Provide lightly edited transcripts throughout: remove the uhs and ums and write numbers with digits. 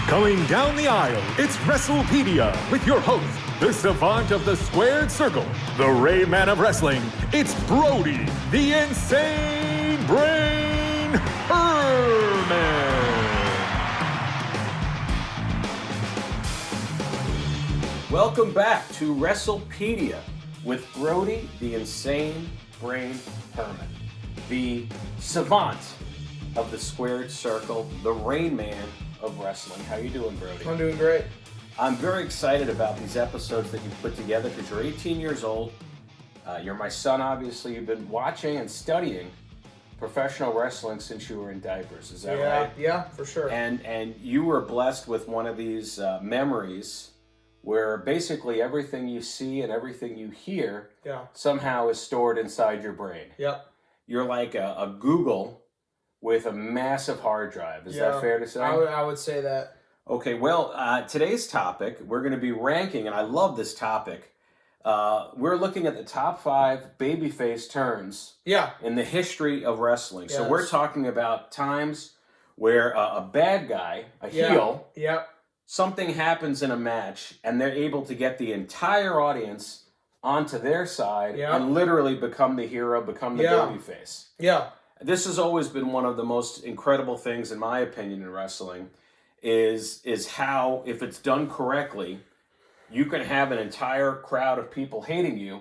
Going down the aisle, it's WrestlePedia with your host, the savant of the squared circle, the Rayman of wrestling. It's Brody, the insane brain Herman. Welcome back to WrestlePedia with Brody, the insane brain Herman, the savant of the squared circle, the Rayman of wrestling. How you doing, Brody? I'm doing great. I'm very excited about these episodes that you put together because you're 18 years old. You're my son, obviously. You've been watching and studying professional wrestling since you were in diapers. Is that right? Yeah, for sure. And you were blessed with one of these memories where basically everything you see and everything you hear somehow is stored inside your brain. Yep. You're like a Google with a massive hard drive. Is that fair to say? I would say that. Okay, well, today's topic, we're going to be ranking, and I love this topic. We're looking at the top 5 babyface turns in the history of wrestling. Yes. So we're talking about times where a bad guy, a heel, something happens in a match, and they're able to get the entire audience onto their side and literally become the hero, become the babyface. Yeah. This has always been one of the most incredible things, in my opinion, in wrestling, is how, if it's done correctly, you can have an entire crowd of people hating you,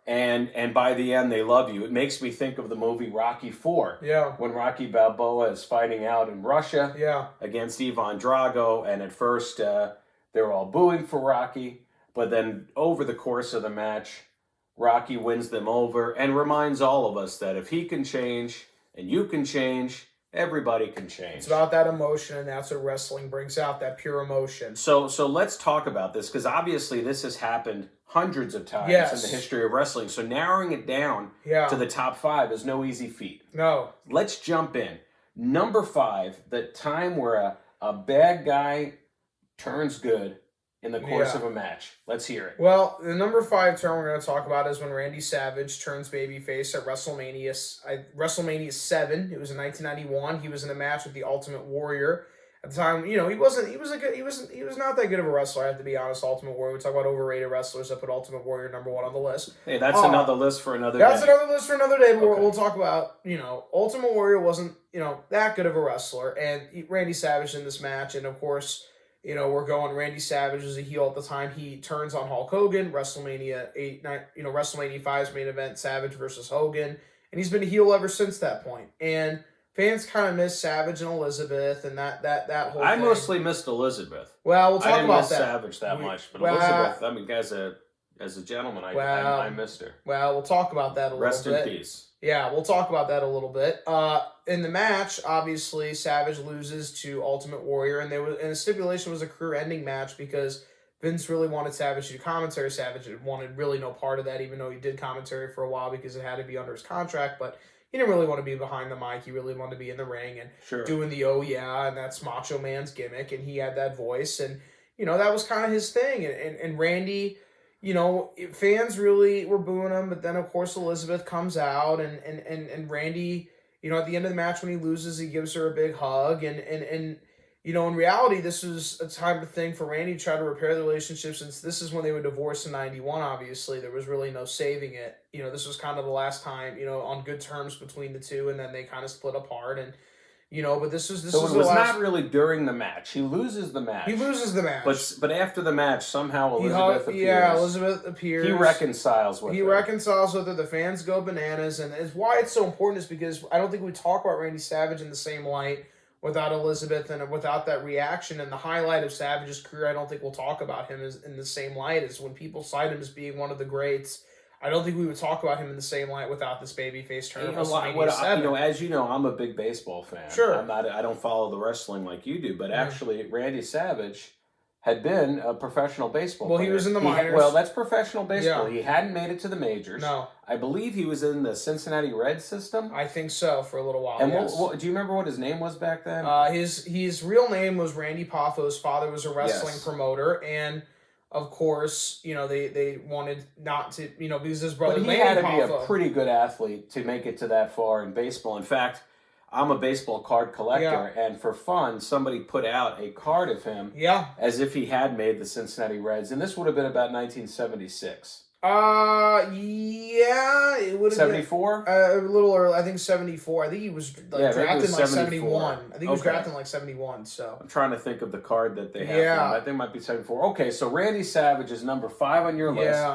and by the end they love you. It makes me think of the movie Rocky IV, when Rocky Balboa is fighting out in Russia against Ivan Drago, and at first they're all booing for Rocky, but then over the course of the match, Rocky wins them over and reminds all of us that if he can change and you can change, everybody can change. It's about that emotion, and that's what wrestling brings out, that pure emotion. So let's talk about this, because obviously this has happened hundreds of times in the history of wrestling. So narrowing it down to the top 5 is no easy feat. No. Let's jump in. Number 5, the time where a bad guy turns good in the course of a match. Let's hear it. Well, the number 5 turn we're going to talk about is when Randy Savage turns babyface at WrestleMania 7. It was in 1991. He was in a match with the Ultimate Warrior. At the time, he was not that good of a wrestler, I have to be honest. Ultimate Warrior. We talk about overrated wrestlers. I put Ultimate Warrior number 1 on the list. Hey, that's another list for another day. That's another list for another day, but we'll talk about, Ultimate Warrior wasn't, that good of a wrestler, and Randy Savage in this match, and of course, we're going Randy Savage as a heel at the time. He turns on Hulk Hogan, WrestleMania 5's main event, Savage versus Hogan. And he's been a heel ever since that point. And fans kind of miss Savage and Elizabeth and that whole thing. I mostly missed Elizabeth. Well, we'll talk about that. I didn't miss Savage that much, but Elizabeth, I mean, as a gentleman, I missed her. Well, we'll talk about that a little bit. Rest in peace. Yeah, we'll talk about that a little bit. In the match, obviously, Savage loses to Ultimate Warrior, and the stipulation was a career-ending match because Vince really wanted Savage to do commentary. Savage wanted really no part of that, even though he did commentary for a while because it had to be under his contract, but he didn't really want to be behind the mic. He really wanted to be in the ring and doing the oh yeah, and that's Macho Man's gimmick, and he had that voice, and that was kind of his thing. And Randy, fans really were booing him, but then of course Elizabeth comes out, and Randy, at the end of the match when he loses, he gives her a big hug, and in reality, this was a time to think for Randy to try to repair the relationship, since this is when they were divorced in 91, obviously. There was really no saving it. This was kind of the last time, on good terms between the two, and then they kind of split apart, and but this was not really during the match. He loses the match. But after the match, somehow Elizabeth appears. Yeah, Elizabeth appears. He reconciles with her. The fans go bananas, and it's why it's so important is because I don't think we talk about Randy Savage in the same light without Elizabeth and without that reaction. And the highlight of Savage's career, I don't think we'll talk about him in the same light as when people cite him as being one of the greats. I don't think we would talk about him in the same light without this babyface turn. As you know, I'm a big baseball fan. Sure. I don't follow the wrestling like you do, but actually, Randy Savage had been a professional baseball player. He was in the minors. That's professional baseball. Yeah. He hadn't made it to the majors. No. I believe he was in the Cincinnati Reds system. I think so, for a little while, And do you remember what his name was back then? His real name was Randy Poffo. His father was a wrestling promoter, and of course, they wanted not to, because his brother. But he had to be a pretty good athlete to make it to that far in baseball. In fact, I'm a baseball card collector, and for fun, somebody put out a card of him as if he had made the Cincinnati Reds, and this would have been about 1976. Yeah, it would have 74? been a little early. I think 74. I think he was drafted in like 71. I think he was drafted in like 71. So I'm trying to think of the card that they have. I think it might be 74. Okay, so Randy Savage is number 5 on your list,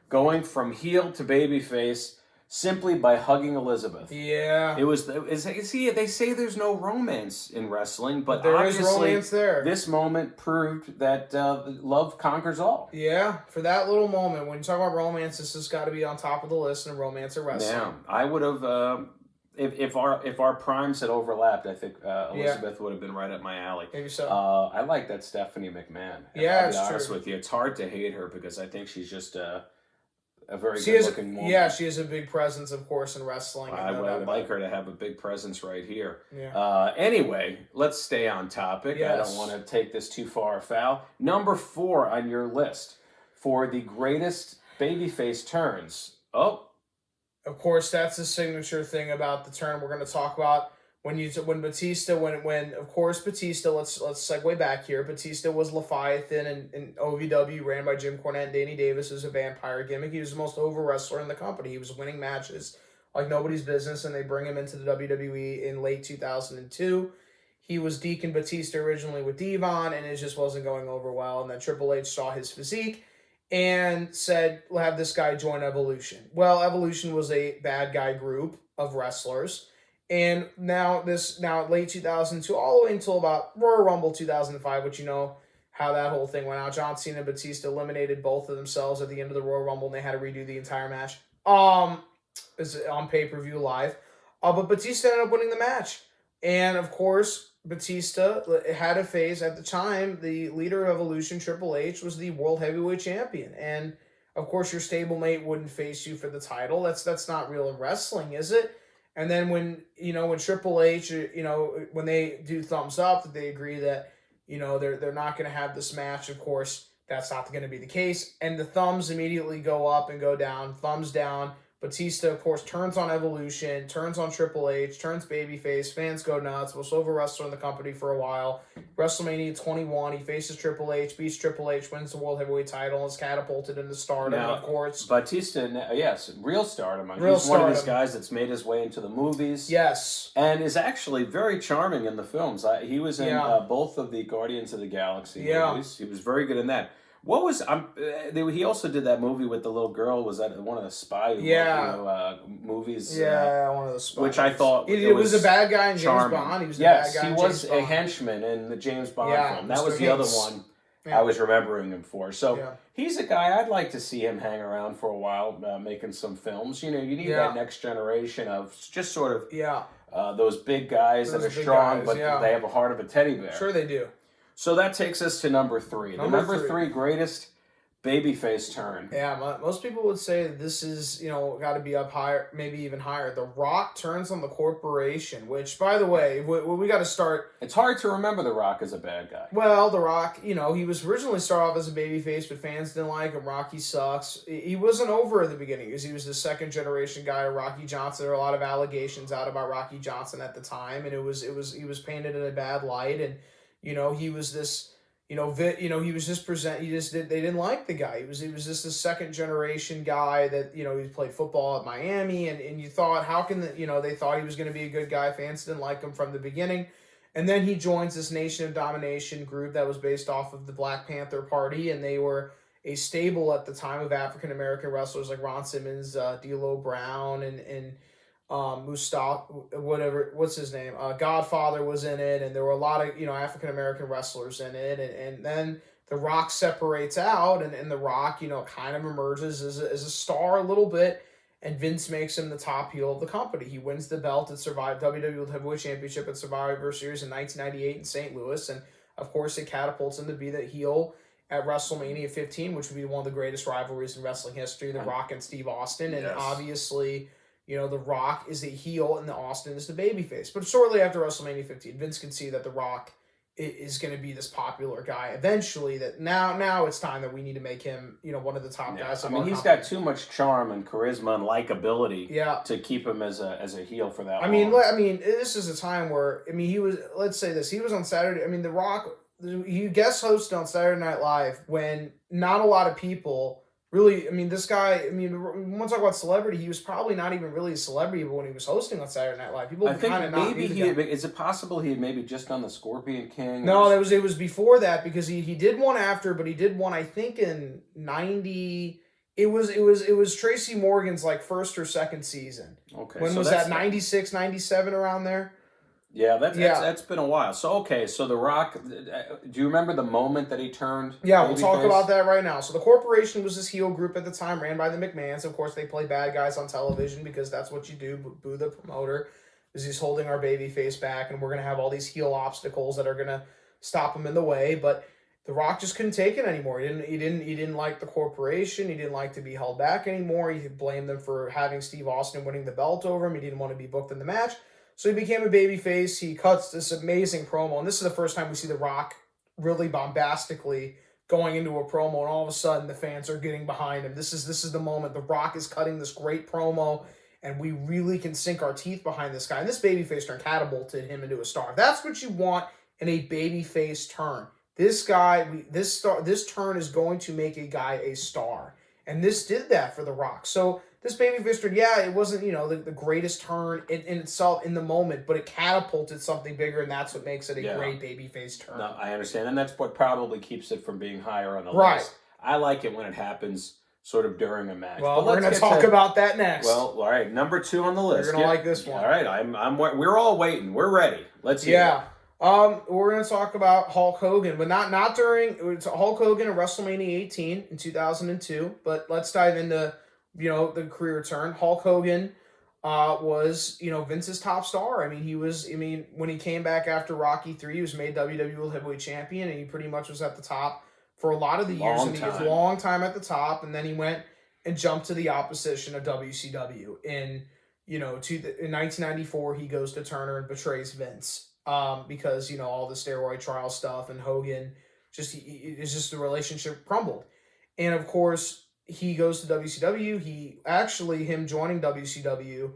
going from heel to babyface simply by hugging Elizabeth. Yeah. It was. See, they say there's no romance in wrestling, but there obviously is romance there. This moment proved that love conquers all. Yeah, for that little moment, when you talk about romance, this has got to be on top of the list in romance of wrestling. Yeah, I would have. If our primes had overlapped, I think Elizabeth would have been right up my alley. Maybe so. I like that Stephanie McMahon. I'll be honest with you. It's hard to hate her because I think she's just a very good-looking woman. Yeah, she has a big presence, of course, in wrestling. I would like her to have a big presence right here. Yeah. Anyway, let's stay on topic. Yes. I don't want to take this too far afoul. Number 4 on your list for the greatest babyface turns. Oh. Of course, that's the signature thing about the turn we're going to talk about. When Batista, of course, Batista, let's segue back here. Batista was Leviathan and OVW, ran by Jim Cornette and Danny Davis, as a vampire gimmick. He was the most over wrestler in the company. He was winning matches like nobody's business, and they bring him into the WWE in late 2002. He was Deacon Batista originally with Devon, and it just wasn't going over well. And then Triple H saw his physique and said, we'll have this guy join Evolution. Well, Evolution was a bad guy group of wrestlers. And now late 2002, all the way until about Royal Rumble 2005, which you know how that whole thing went out. John Cena and Batista eliminated both of themselves at the end of the Royal Rumble, and they had to redo the entire match. It's on pay-per-view live. But Batista ended up winning the match. And, of course, Batista had a phase at the time. The leader of Evolution, Triple H, was the World Heavyweight Champion. And, of course, your stablemate wouldn't face you for the title. That's not real in wrestling, is it? And then when Triple H, when they do thumbs up, that they agree that, they're not going to have this match, of course, that's not going to be the case. And the thumbs immediately go up and go down, thumbs down. Batista, of course, turns on Evolution, turns on Triple H, turns babyface, fans go nuts, was over wrestler in the company for a while. WrestleMania 21, he faces Triple H, beats Triple H, wins the World Heavyweight title, and is catapulted into stardom, now, of course. Batista, yes, real stardom. He's one of these guys that's made his way into the movies. Yes. And is actually very charming in the films. He was in both of the Guardians of the Galaxy movies. He was very good in that. What was he also did that movie with the little girl? Was that one of the spy movies? Yeah, one of the spies. Which I thought it was a bad guy in charming. James Bond. He was the bad guy he in was James a Bond. henchman in the James Bond film. That Mr. was the other one I was remembering him for. So he's a guy I'd like to see him hang around for a while, making some films. You need that next generation of just sort of those big guys that are strong, but they have a heart of a teddy bear. Sure they do. So that takes us to number 3. The number 3 greatest babyface turn. Yeah, most people would say that this is, got to be up higher, maybe even higher. The Rock turns on the corporation, which, by the way, we got to start. It's hard to remember The Rock as a bad guy. Well, The Rock, he was originally started off as a babyface, but fans didn't like him. Rocky sucks. He wasn't over at the beginning because he was the second generation guy of Rocky Johnson. There were a lot of allegations out about Rocky Johnson at the time, and he was painted in a bad light, and he was this. He was just they didn't like the guy. He was just a second generation guy that, he played football at Miami, and you thought, how can they thought he was going to be a good guy. Fans didn't like him from the beginning. And then he joins this Nation of Domination group that was based off of the Black Panther Party, and they were a stable at the time of African-American wrestlers like Ron Simmons, D'Lo Brown, and Mustafa, what's his name? Godfather was in it, and there were a lot of, African American wrestlers in it, and then The Rock separates out, and The Rock, kind of emerges as a star a little bit, and Vince makes him the top heel of the company. He wins the belt at WWE Heavyweight Championship at Survivor Series in 1998 in St. Louis, and of course it catapults him to be the heel at WrestleMania 15, which would be one of the greatest rivalries in wrestling history, The Rock and Steve Austin, and obviously, The Rock is a heel and the Austin is the babyface. But shortly after WrestleMania 15, Vince could see that The Rock, is going to be this popular guy eventually. That now it's time that we need to make him, one of the top guys. I mean, he's got too much charm and charisma and likability to keep him as a heel for that long. I mean, this is a time where, he was, let's say this, he was on Saturday. I mean, The Rock, he guest hosted on Saturday Night Live when not a lot of people really, this guy, we want to talk about celebrity. He was probably not even really a celebrity, but when he was hosting on Saturday Night Live, people kind of not. Is it possible he had maybe just done the Scorpion King? No, it was before that, because he did one after, but he did one I think in 90. It was Tracy Morgan's like first or second season. Okay, when was that? 96, 97, around there. Yeah, that's been a while. So The Rock, do you remember the moment that he turned? Yeah, we'll talk about that right now. So the Corporation was this heel group at the time, ran by the McMahons. Of course, they play bad guys on television because that's what you do. Boo the promoter, because he's holding our babyface back, and we're gonna have all these heel obstacles that are gonna stop him in the way. But The Rock just couldn't take it anymore. He didn't like the Corporation. He didn't like to be held back anymore. He blamed them for having Steve Austin winning the belt over him. He didn't want to be booked in the match. So he became a babyface. He cuts this amazing promo, and this is the first time we see The Rock really bombastically going into a promo, and all of a sudden the fans are getting behind him. This is the moment. The Rock is cutting this great promo, and we really can sink our teeth behind this guy. And this babyface turn catapulted him into a star. That's what you want in a babyface turn. This turn is going to make a guy a star, and this did that for The Rock. So this babyface turn, it wasn't, the greatest turn in itself in the moment, but it catapulted something bigger, and that's what makes it a great babyface turn. No, I understand, and that's what probably keeps it from being higher on the list. I like it when it happens sort of during a match. Well, we're going to talk about that next. Well, all right, number 2 on the list. You're going to like this one. All right, we're all waiting. We're ready. Let's hear it. We're going to talk about Hulk Hogan, but not during. It's Hulk Hogan at WrestleMania 18 in 2002, but let's dive into the career turn. Hulk Hogan was, Vince's top star. When he came back after Rocky 3, he was made WWE Heavyweight Champion, and he pretty much was at the top for a lot of the years. And he was a long time at the top, and then he went and jumped to the opposition of WCW. In 1994, he goes to Turner and betrays Vince because, all the steroid trial stuff, and Hogan the relationship crumbled. And of course, he goes to WCW. Him joining WCW,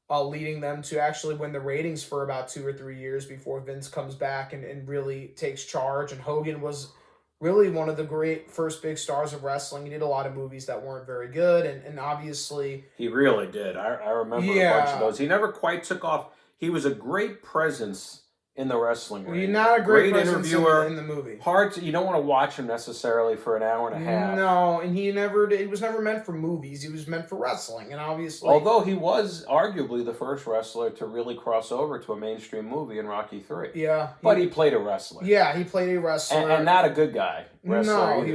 leading them to actually win the ratings for about 2 or 3 years before Vince comes back and really takes charge. And Hogan was really one of the great first big stars of wrestling. He did a lot of movies that weren't very good, and obviously... He really did. I remember a bunch of those. He never quite took off. He was a great presence in the wrestling ring. He's not a great interviewer in the movie. You don't want to watch him necessarily for an hour and a half. No, and he was never meant for movies. He was meant for wrestling, and obviously... Although he was arguably the first wrestler to really cross over to a mainstream movie in Rocky 3. Yeah. But he played a wrestler. Yeah, he played a wrestler. And not a good guy wrestler. No, either. He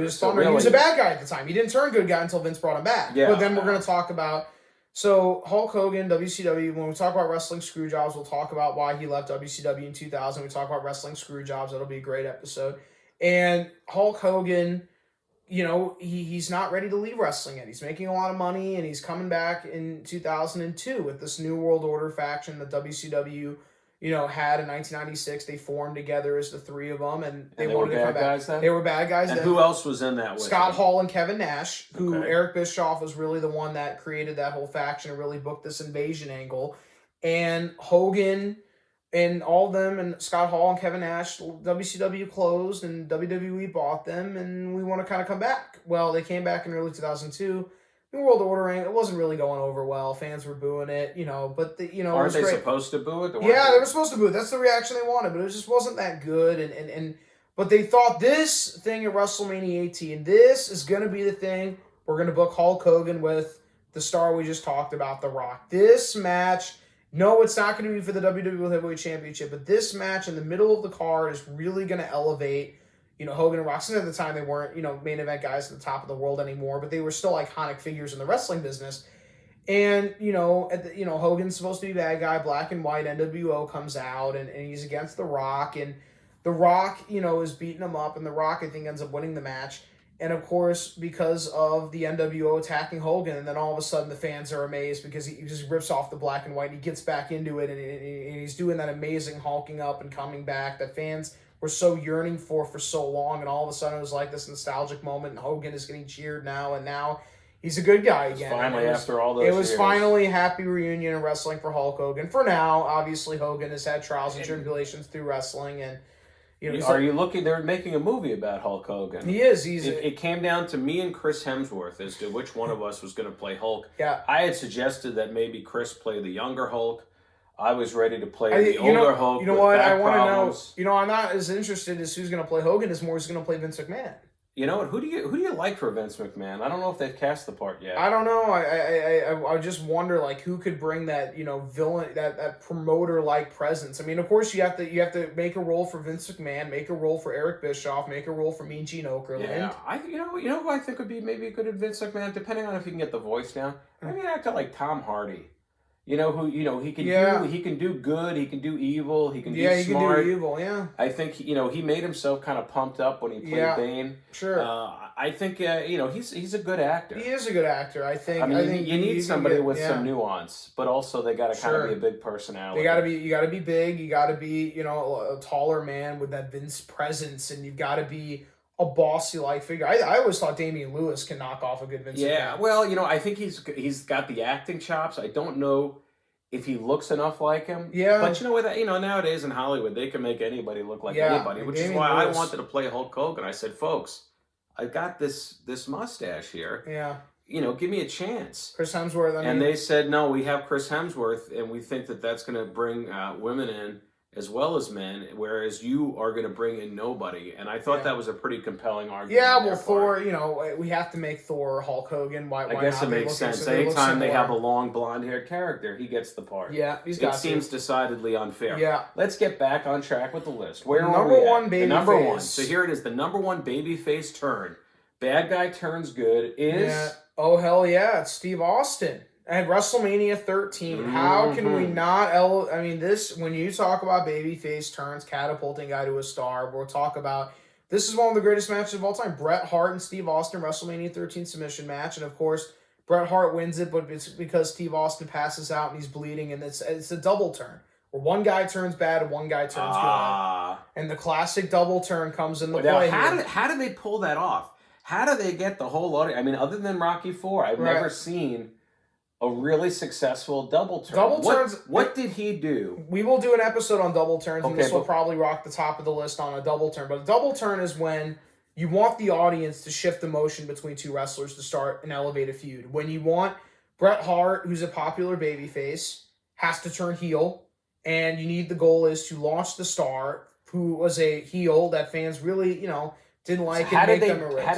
was a bad guy at the time. He didn't turn good guy until Vince brought him back. Yeah. But then we're going to talk about... So, Hulk Hogan, WCW, when we talk about wrestling screw jobs, we'll talk about why he left WCW in 2000. We talk about wrestling screw jobs. That'll be a great episode. And Hulk Hogan, he's not ready to leave wrestling yet. He's making a lot of money, and he's coming back in 2002 with this New World Order faction that WCW, had in 1996. They formed together as the three of them, and they wanted to come back. They were bad guys then. And who else was in that with Scott him? Hall and Kevin Nash, who Eric Bischoff was really the one that created that whole faction and really booked this invasion angle. And Hogan and all of them, and Scott Hall and Kevin Nash, WCW closed and WWE bought them, and we want to kind of come back. Well, they came back in early 2002. New World Order, it wasn't really going over well. Fans were booing it, but aren't they supposed to boo it? They were supposed to boo it. That's the reaction they wanted, but it just wasn't that good. But they thought this thing at WrestleMania 18, this is going to be the thing. We're going to book Hulk Hogan with the star we just talked about, The Rock. This match, no, it's not going to be for the WWE Heavyweight Championship, but this match in the middle of the card is really going to elevate Hogan and Rock. Since at the time they weren't, main event guys at the top of the world anymore, but they were still iconic figures in the wrestling business. And, Hogan's supposed to be a bad guy, black and white, NWO comes out, and he's against The Rock, and The Rock, is beating him up, and The Rock, I think, ends up winning the match. And of course, because of the NWO attacking Hogan, and then all of a sudden the fans are amazed because he just rips off the black and white and he gets back into it, and he's doing that amazing hulking up and coming back that fans were so yearning for so long, and all of a sudden it was like this nostalgic moment, and Hogan is getting cheered now, and now he's a good guy again. Finally, after all those years. It was finally a happy reunion in wrestling for Hulk Hogan. For now, obviously Hogan has had trials and tribulations through wrestling, and you looking? They're making a movie about Hulk Hogan. He is. It came down to me and Chris Hemsworth as to which one of us was going to play Hulk. Yeah. I had suggested that maybe Chris play the younger Hulk. I was ready to play the older Hulk. You know what? I want to know. I'm not as interested as who's going to play Hogan as more who's going to play Vince McMahon. You know what? Who do you like for Vince McMahon? I don't know if they've cast the part yet. I don't know. I just wonder like who could bring that villain that promoter like presence. I mean, of course you have to make a role for Vince McMahon, make a role for Eric Bischoff, make a role for Mean Gene Okerlund. Yeah, you know who I think would be maybe a good Vince McMahon, depending on if he can get the voice down. Maybe an actor like Tom Hardy. He can do good, he can do evil, he can do smart. He can do evil, yeah. I think he made himself kind of pumped up when he played Bane. Sure. I think he's a good actor. He is a good actor. I think you need somebody with some nuance, but also they got to kind of be a big personality. You got to be big, you got to be, a taller man with that Vince presence, and you've got to be a bossy-like figure. I always thought Damian Lewis can knock off a good Vince McMahon. Yeah, well, I think he's got the acting chops. I don't know if he looks enough like him. Yeah. But nowadays in Hollywood, they can make anybody look like anybody, which is why I wanted to play Hulk Hogan. I said, folks, I got this mustache here. Yeah. Give me a chance. Chris Hemsworth. And they said, no, we have Chris Hemsworth, and we think that that's going to bring women in as well as men, whereas you are going to bring in nobody. And I thought that was a pretty compelling argument. Yeah, well, Thor, we have to make Thor Hulk Hogan. Why I guess not? it makes sense. Anytime they have a long blonde-haired character, he gets the part. Yeah, it seems decidedly unfair. Yeah. Let's get back on track with the list. Where are number we one at? Babyface. The number one. So here it is. The number one babyface turn. Bad guy turns good is... Yeah. Oh, hell yeah. It's Steve Austin. At WrestleMania 13, how can we not... when you talk about babyface turns, catapulting guy to a star, we'll talk about... This is one of the greatest matches of all time. Bret Hart and Steve Austin, WrestleMania 13 submission match. And, of course, Bret Hart wins it, but it's because Steve Austin passes out and he's bleeding. And it's a double turn, where one guy turns bad and one guy turns good. And the classic double turn comes in the play. How do they pull that off? How do they get the whole audience? I mean, other than Rocky IV, I've never seen a really successful double turn. Double turns. What did he do? We will do an episode on double turns, and this will probably rock the top of the list on a double turn. But a double turn is when you want the audience to shift emotion between two wrestlers to start an elevated feud. When you want Bret Hart, who's a popular babyface, has to turn heel, and the goal is to launch the star, who was a heel that fans really, didn't like. How did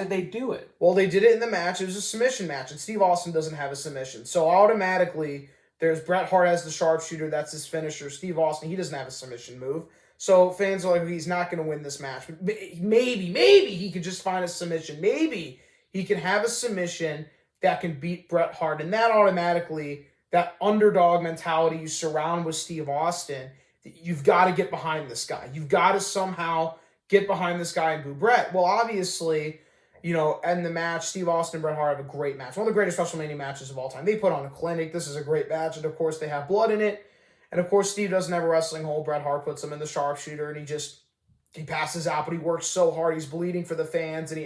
they do it? Well, they did it in the match. It was a submission match, and Steve Austin doesn't have a submission. So automatically, there's Bret Hart as the sharpshooter. That's his finisher. Steve Austin, he doesn't have a submission move. So fans are like, he's not going to win this match. But maybe he could just find a submission. Maybe he can have a submission that can beat Bret Hart. And that automatically, that underdog mentality you surround with Steve Austin, you've got to get behind this guy. You've got to somehow get behind this guy and boo Bret. Well, obviously, in the match, Steve Austin and Bret Hart have a great match. One of the greatest WrestleMania matches of all time. They put on a clinic. This is a great match. And, of course, they have blood in it. And, of course, Steve doesn't have a wrestling hold. Bret Hart puts him in the sharpshooter, and he passes out, but he works so hard. He's bleeding for the fans, and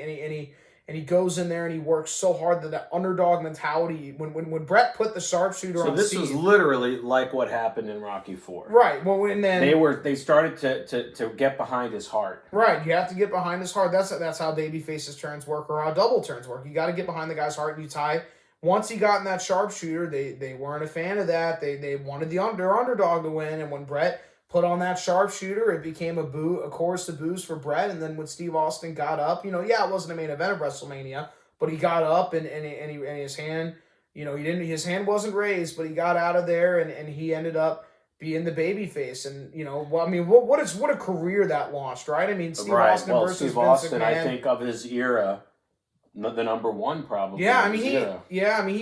he goes in there and he works so hard that underdog mentality. When Bret put the sharpshooter on Steve, so this was literally like what happened in Rocky IV. Right. Well, and then they started to get behind his heart. Right. You have to get behind his heart. That's how babyface's turns work, or how double turns work. You got to get behind the guy's heart, and you tie. Once he got in that sharpshooter, they weren't a fan of that. They wanted their underdog to win, and when Bret put on that sharpshooter, it became a chorus of boos for Bret. And then when Steve Austin got up, it wasn't a main event of WrestleMania, but he got up and his hand, his hand wasn't raised, but he got out of there and he ended up being the babyface. And what a career that launched, right? I mean, Steve Austin versus Steve Vince Austin, McMahon. I think of his era, the number one probably. Yeah, I mean he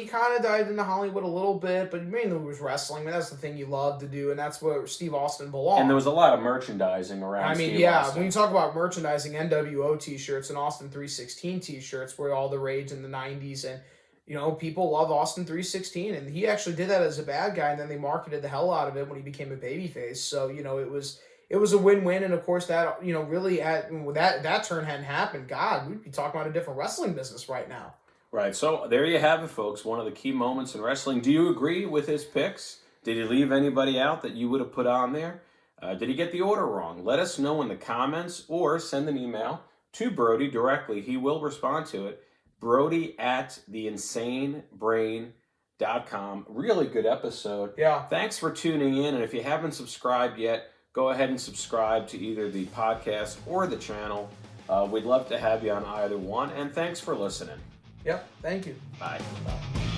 kind of dived into Hollywood a little bit, but mainly it was wrestling. I mean, that's the thing you love to do, and that's where Steve Austin belonged. And there was a lot of merchandising around. I mean, Steve yeah, Austin. when you talk about merchandising, NWO T-shirts and Austin 316 T-shirts were all the rage in the '90s, and people love Austin 316, and he actually did that as a bad guy, and then they marketed the hell out of it when he became a babyface. So it was a win-win, and of course that really that turn hadn't happened, God, we'd be talking about a different wrestling business right now. Right, so there you have it, folks. One of the key moments in wrestling. Do you agree with his picks? Did he leave anybody out that you would have put on there? Did he get the order wrong? Let us know in the comments or send an email to Brody directly. He will respond to it. Brody@theinsanebrain.com. Really good episode. Yeah. Thanks for tuning in, and if you haven't subscribed yet, go ahead and subscribe to either the podcast or the channel. We'd love to have you on either one, and thanks for listening. Yep, thank you. Bye. Bye.